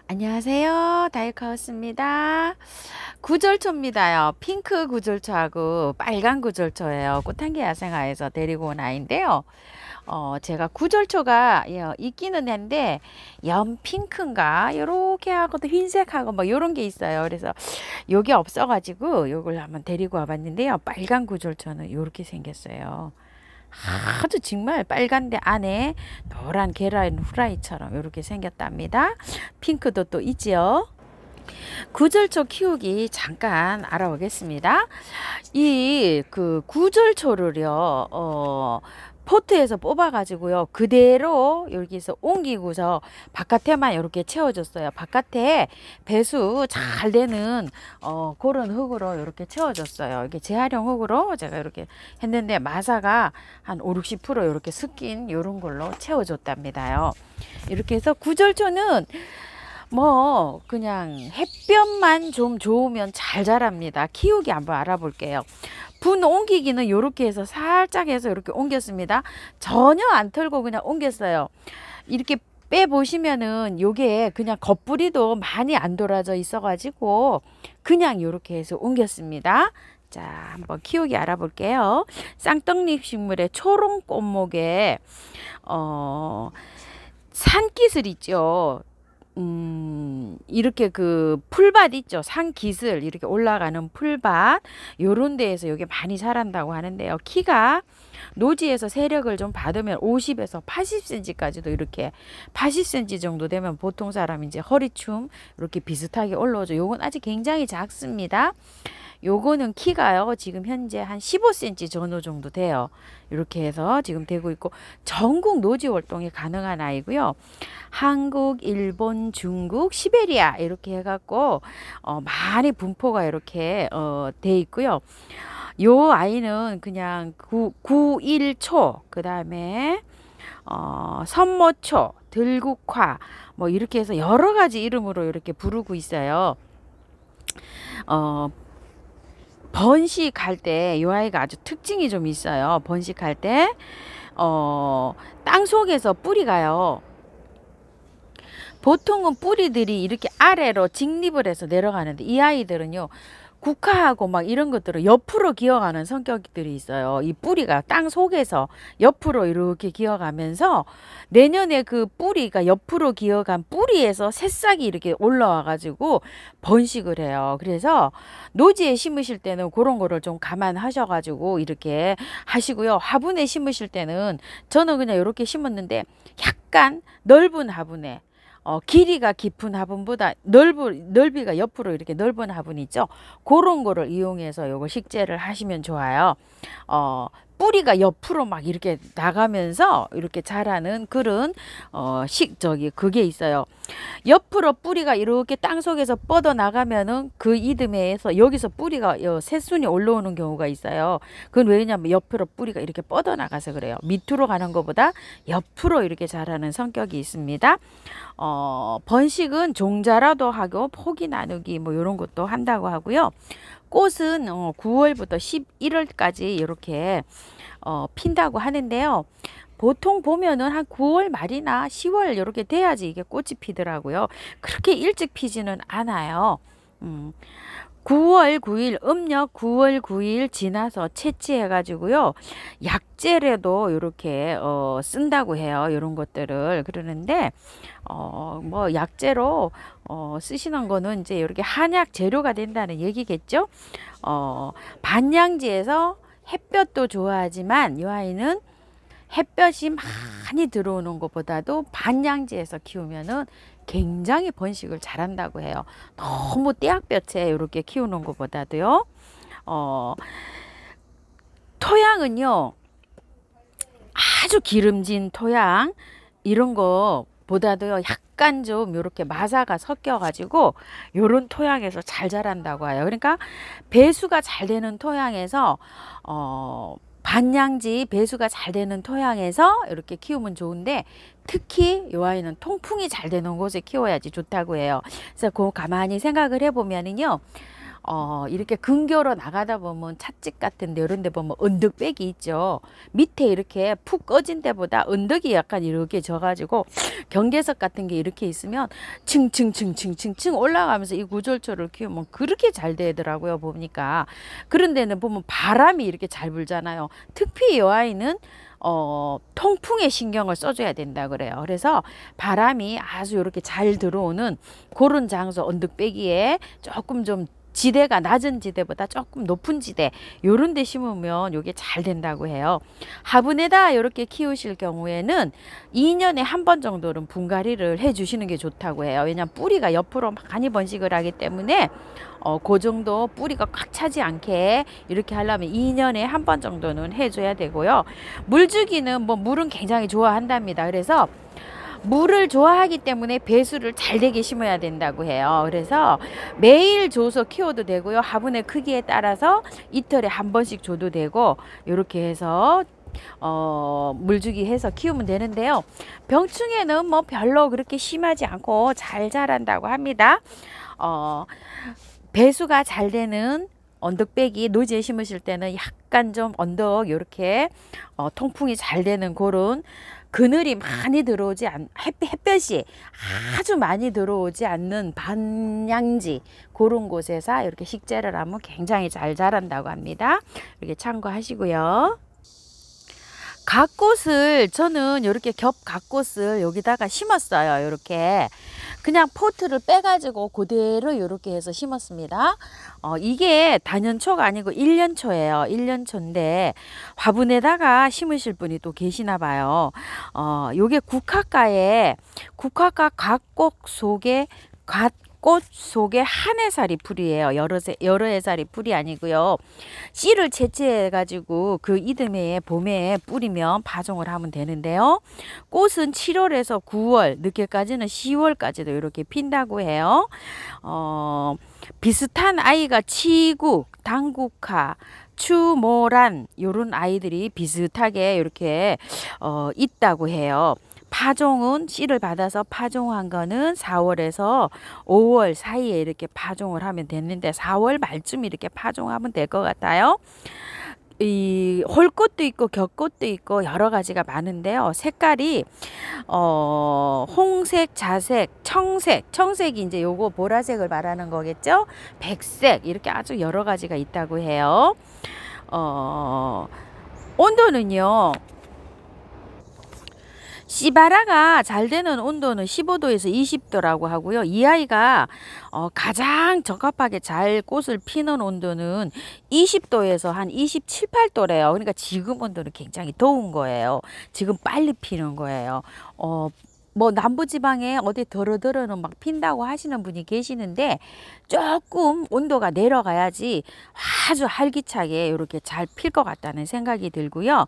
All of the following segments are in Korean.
안녕하세요. 다이카우스입니다. 구절초입니다요. 핑크 구절초하고 빨간 구절초예요. 꽃향기 야생화에서 데리고 온 아이인데요. 제가 구절초가 있기는 한데 연핑크인가 요렇게 하고도 흰색하고 뭐 요런 게 있어요. 그래서 요게 없어가지고 요걸 한번 데리고 와봤는데요. 빨간 구절초는 요렇게 생겼어요. 아주 정말 빨간데 안에 노란 계란 후라이처럼 이렇게 생겼답니다. 핑크도 또 있지요. 구절초 키우기 잠깐 알아보겠습니다. 이 구절초를요, 포트에서 뽑아 가지고요 그대로 여기서 옮기고서 바깥에만 이렇게 채워줬어요. 바깥에 배수 잘 되는 그런 흙으로 이렇게 채워줬어요. 이게 재활용 흙으로 제가 이렇게 했는데 마사가 한 5-60% 이렇게 섞인 이런 걸로 채워줬답니다요. 이렇게 해서 구절초는 뭐 그냥 햇볕만 좀 좋으면 잘 자랍니다. 키우기 한번 알아볼게요. 분 옮기기는 이렇게 해서 살짝 해서 이렇게 옮겼습니다. 전혀 안 털고 그냥 옮겼어요. 이렇게 빼 보시면은 요게 그냥 겉뿌리도 많이 안 돌아져 있어 가지고 그냥 이렇게 해서 옮겼습니다. 자, 한번 키우기 알아볼게요. 쌍떡잎 식물의 초롱 꽃목에 산기슬 있죠. 이렇게 그 풀밭 있죠. 산기슬 이렇게 올라가는 풀밭 요런 데에서 요게 많이 자란다고 하는데요. 키가 노지에서 세력을 좀 받으면 50에서 80cm까지도 이렇게 80cm 정도 되면 보통 사람 이제 허리춤 이렇게 비슷하게 올라오죠. 요건 아직 굉장히 작습니다. 요거는 키가요 지금 현재 한 15cm 전후 정도 돼요. 이렇게 해서 지금 되고 있고 전국 노지 활동이 가능한 아이고요. 한국, 일본, 중국, 시베리아 이렇게 해갖고 많이 분포가 이렇게 돼 있고요. 요 아이는 그냥 9일초 그 다음에 선모초, 들국화 뭐 이렇게 해서 여러 가지 이름으로 이렇게 부르고 있어요. 번식할 때 이 아이가 아주 특징이 좀 있어요. 번식할 때 땅 속에서 뿌리가요. 보통은 뿌리들이 이렇게 아래로 직립을 해서 내려가는데 이 아이들은요 국화하고 막 이런 것들을 옆으로 기어가는 성격들이 있어요. 이 뿌리가 땅 속에서 옆으로 이렇게 기어가면서 내년에 그 뿌리가 옆으로 기어간 뿌리에서 새싹이 이렇게 올라와 가지고 번식을 해요. 그래서 노지에 심으실 때는 그런 거를 좀 감안하셔 가지고 이렇게 하시고요. 화분에 심으실 때는 저는 그냥 이렇게 심었는데 약간 넓은 화분에 길이가 깊은 화분보다 넓이가 옆으로 이렇게 넓은 화분 있죠. 그런 거를 이용해서 요거 식재를 하시면 좋아요. 뿌리가 옆으로 막 이렇게 나가면서 이렇게 자라는 그런 그게 있어요. 옆으로 뿌리가 이렇게 땅 속에서 뻗어 나가면은 그 이듬해에서 여기서 뿌리가 새순이 올라오는 경우가 있어요. 그건 왜냐면 옆으로 뿌리가 이렇게 뻗어 나가서 그래요. 밑으로 가는 것보다 옆으로 이렇게 자라는 성격이 있습니다. 번식은 종자라도 하고 포기 나누기 뭐 이런 것도 한다고 하고요. 꽃은 9월부터 11월까지 이렇게 핀다고 하는데요. 보통 보면은 한 9월 말이나 10월 이렇게 돼야지 이게 꽃이 피더라고요. 그렇게 일찍 피지는 않아요. 9월 9일 음력 9월 9일 지나서 채취해 가지고요 약재라도 이렇게 쓴다고 해요. 이런 것들을 그러는데 뭐 약재로 쓰시는 거는 이제 이렇게 한약 재료가 된다는 얘기겠죠. 반양지에서 햇볕도 좋아하지만 이 아이는 햇볕이 많이 들어오는 것보다도 반양지에서 키우면은 굉장히 번식을 잘한다고 해요. 너무 떼약볕에 이렇게 키우는 것보다도요. 토양은요 아주 기름진 토양 이런 거 보다도요 약간 좀 이렇게 마사가 섞여 가지고 요런 토양에서 잘 자란다고 해요. 그러니까 배수가 잘 되는 토양에서 반양지 배수가 잘 되는 토양에서 이렇게 키우면 좋은데 특히 이 아이는 통풍이 잘 되는 곳에 키워야지 좋다고 해요. 그래서 그 가만히 생각을 해보면은요 이렇게 근교로 나가다 보면 찻집 같은 데 이런 데 보면 언덕백이 있죠. 밑에 이렇게 푹 꺼진 데보다 언덕이 약간 이렇게 져가지고 경계석 같은 게 이렇게 있으면 층층층층층층 올라가면서 이 구절초를 키우면 그렇게 잘 되더라고요. 보니까 그런 데는 보면 바람이 이렇게 잘 불잖아요. 특히 이 아이는 통풍에 신경을 써줘야 된다 그래요. 그래서 바람이 아주 이렇게 잘 들어오는 그런 장소 언덕배기에 조금 좀 지대가 낮은 지대보다 조금 높은 지대 요런 데 심으면 요게 잘 된다고 해요. 화분에다 이렇게 키우실 경우에는 2년에 한 번 정도는 분갈이를 해 주시는 게 좋다고 해요. 왜냐하면 뿌리가 옆으로 많이 번식을 하기 때문에 그 정도 뿌리가 꽉 차지 않게 이렇게 하려면 2년에 한 번 정도는 해줘야 되고요. 물 주기는 뭐 물은 굉장히 좋아한답니다. 그래서 물을 좋아하기 때문에 배수를 잘 되게 심어야 된다고 해요. 그래서 매일 줘서 키워도 되고요. 화분의 크기에 따라서 이틀에 한 번씩 줘도 되고 이렇게 해서 물주기 해서 키우면 되는데요. 병충해는 뭐 별로 그렇게 심하지 않고 잘 자란다고 합니다. 배수가 잘 되는 언덕배기 노지에 심으실 때는 약간 좀 언덕 이렇게 통풍이 잘 되는 그런 그늘이 많이 들어오지 햇볕이 아주 많이 들어오지 않는 반양지 그런 곳에서 이렇게 식재를 하면 굉장히 잘 자란다고 합니다. 이렇게 참고하시고요. 갓꽃을 저는 이렇게 겹 갓꽃을 여기다가 심었어요. 이렇게 그냥 포트를 빼가지고 그대로 이렇게 해서 심었습니다. 이게 단연초가 아니고 1년초예요. 1년초인데 화분에다가 심으실 분이 또 계시나 봐요. 요게 국화가에 국화가 갓꽃 속에 꽃 속에 한 해살이 풀이에요. 여러 해살이 풀이 아니고요. 씨를 채취해 가지고 그 이듬해에 봄에 뿌리면 파종을 하면 되는데요. 꽃은 7월에서 9월 늦게까지는 10월까지도 이렇게 핀다고 해요. 비슷한 아이가 치국, 당국화, 추모란 요런 아이들이 비슷하게 이렇게 있다고 해요. 파종은 씨를 받아서 파종한 거는 4월에서 5월 사이에 이렇게 파종을 하면 됐는데 4월 말쯤 이렇게 파종하면 될 것 같아요. 이 홀꽃도 있고 겹꽃도 있고 여러 가지가 많은데요. 색깔이 홍색, 자색, 청색이 이제 요거 보라색을 말하는 거겠죠. 백색 이렇게 아주 여러 가지가 있다고 해요. 온도는요. 씨바라가 잘 되는 온도는 15도에서 20도라고 하고요. 이 아이가 가장 적합하게 잘 꽃을 피는 온도는 20도에서 한 27, 8도래요. 그러니까 지금 온도는 굉장히 더운 거예요. 지금 빨리 피는 거예요. 뭐 남부지방에 어디 더러더러는 막 핀다고 하시는 분이 계시는데 조금 온도가 내려가야지 아주 활기차게 이렇게 잘 필 것 같다는 생각이 들고요.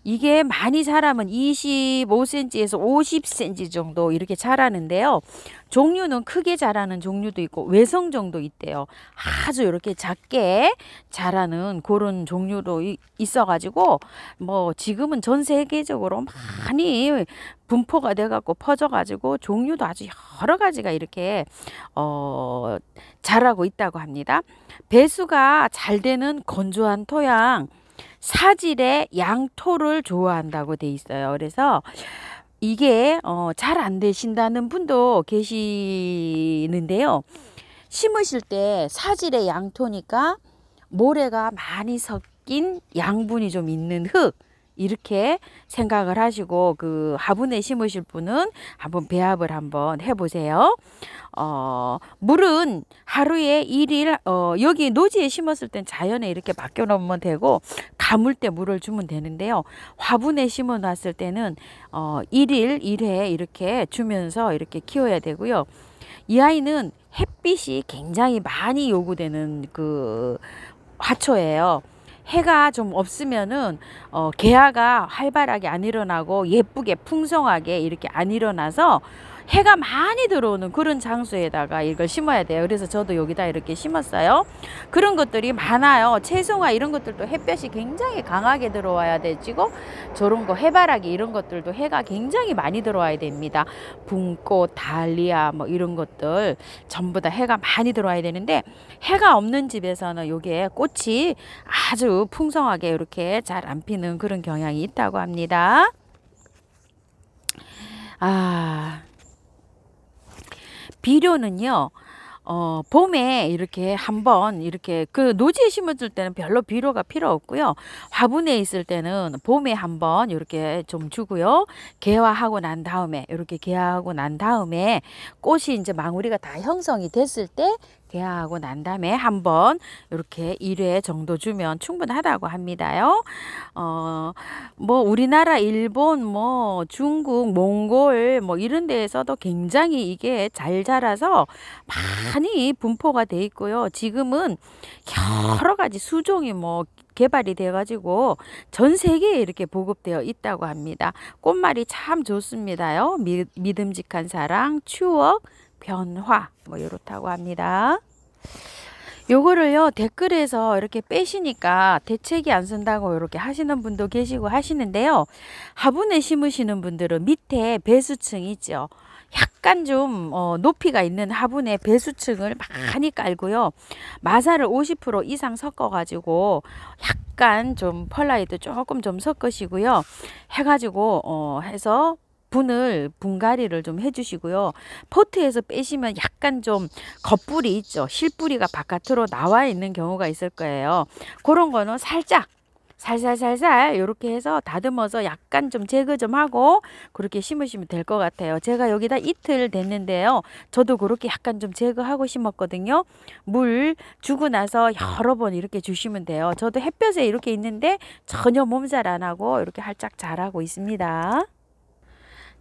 이게 많이 자라면 25cm에서 50cm 정도 이렇게 자라는데요. 종류는 크게 자라는 종류도 있고 외성종도 있대요. 아주 이렇게 작게 자라는 그런 종류도 있어가지고 뭐 지금은 전 세계적으로 많이 분포가 돼갖고 퍼져가지고 종류도 아주 여러 가지가 이렇게 자라고 있다고 합니다. 배수가 잘 되는 건조한 토양, 사질의 양토를 좋아한다고 돼 있어요. 그래서 이게 잘 안 되신다는 분도 계시는데요. 심으실 때 사질의 양토니까 모래가 많이 섞인 양분이 좀 있는 흙 이렇게 생각을 하시고 그 화분에 심으실 분은 한번 배합을 한번 해보세요. 물은 하루에 1일 여기 노지에 심었을 땐 자연에 이렇게 맡겨 놓으면 되고 가물 때 물을 주면 되는데요. 화분에 심어 놨을 때는 1일 1회 이렇게 주면서 이렇게 키워야 되고요. 이 아이는 햇빛이 굉장히 많이 요구되는 그 화초예요. 해가 좀 없으면은 개화가 활발하게 안 일어나고 예쁘게 풍성하게 이렇게 안 일어나서 해가 많이 들어오는 그런 장소에다가 이걸 심어야 돼요. 그래서 저도 여기다 이렇게 심었어요. 그런 것들이 많아요. 채송화 이런 것들도 햇볕이 굉장히 강하게 들어와야 되지고, 저런 거 해바라기 이런 것들도 해가 굉장히 많이 들어와야 됩니다. 붕꽃, 달리아 뭐 이런 것들 전부 다 해가 많이 들어와야 되는데, 해가 없는 집에서는 요게 꽃이 아주 풍성하게 이렇게 잘 안 피는 그런 경향이 있다고 합니다. 비료는요, 봄에 이렇게 한번 이렇게 그 노지에 심어줄 때는 별로 비료가 필요 없고요. 화분에 있을 때는 봄에 한번 이렇게 좀 주고요. 개화하고 난 다음에 이렇게 개화하고 난 다음에 꽃이 이제 망우리가 다 형성이 됐을 때 개화하고 난 다음에 한번 이렇게 1회 정도 주면 충분하다고 합니다요. 뭐 우리나라, 일본, 뭐 중국, 몽골 뭐 이런 데에서도 굉장히 이게 잘 자라서 많이 분포가 돼 있고요. 지금은 여러 가지 수종이 뭐 개발이 돼 가지고 전 세계에 이렇게 보급되어 있다고 합니다. 꽃말이 참 좋습니다요. 믿음직한 사랑, 추억, 변화 뭐 이렇다고 합니다. 요거를요 댓글에서 이렇게 빼시니까 대책이 안 쓴다고 이렇게 하시는 분도 계시고 하시는데요. 화분에 심으시는 분들은 밑에 배수층 있죠. 약간 좀 높이가 있는 화분에 배수층을 많이 깔고요. 마사를 50% 이상 섞어 가지고 약간 좀 펄라이트 조금 좀 섞으시고요. 해가지고 해서 분갈이를 좀 해주시고요. 포트에서 빼시면 약간 좀 겉뿌리 있죠. 실뿌리가 바깥으로 나와 있는 경우가 있을 거예요. 그런 거는 살짝 살살살살 이렇게 해서 다듬어서 약간 좀 제거 좀 하고 그렇게 심으시면 될 것 같아요. 제가 여기다 이틀 됐는데요. 저도 그렇게 약간 좀 제거하고 심었거든요. 물 주고 나서 여러 번 이렇게 주시면 돼요. 저도 햇볕에 이렇게 있는데 전혀 몸살 안 하고 이렇게 활짝 자라고 있습니다.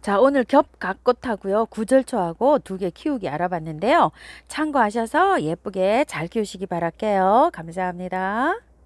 자, 오늘 겹각꽃하고요, 구절초하고 2개 키우기 알아봤는데요. 참고하셔서 예쁘게 잘 키우시기 바랄게요. 감사합니다.